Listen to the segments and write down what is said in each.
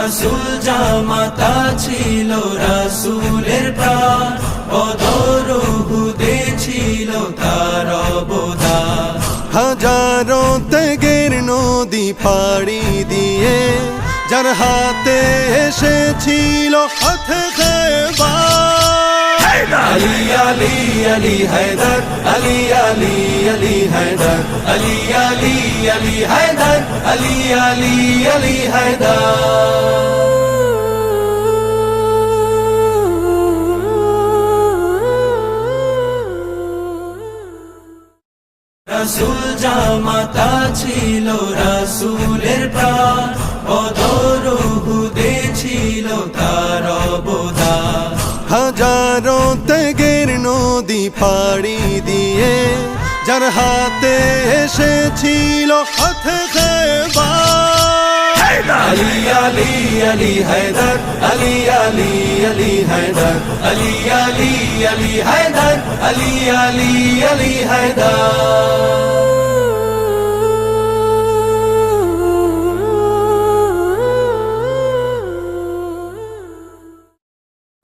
রাসূল জামাতা ছিল রাসূলের প্রাণ, বদর উহুদে ছিল তার অবদান। হাজারো ত্যাগের নদী পাড়ি দিয়ে যার হাতে এসেছিল পথে খেবার। আলী আলী আলী হায়দার, আলী আলী আলী হায়দার, আলী আলী আলী হায়দার, আলী আলী আলী হায়দার। রাসূল জামাতা ছিল রাসূলের প্রাণ, বদর উহুদে ছিল তার অবদান। হাজারো ত্যাগের নদী পাড়ি দিয়ে যার হাতে এসেছিল পথে খেবার। আলী আলী আলী হায়দার, আলী আলী আলী হায়দার, আলী আলী আলী হায়দার, আলী আলী আলী হায়দার।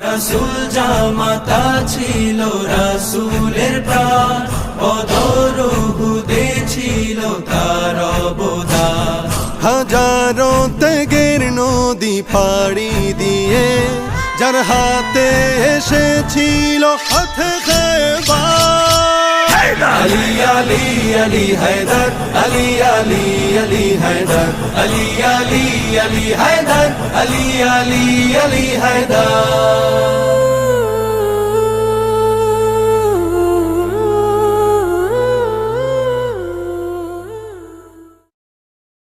রাসূল জামাতা ছিল রাসূলের প্রাণ, বদর উহুদে ছিল তার অবদান। হাজারো ত্যাগের নদী পাড়ি দিয়ে যার হাতে এসেছিল পথে খেবার। আলী আলী আলী হায়দার, আলী আলী আলী হায়দার, আলী আলী আলী হায়দার, আলী আলী আলী হায়দার।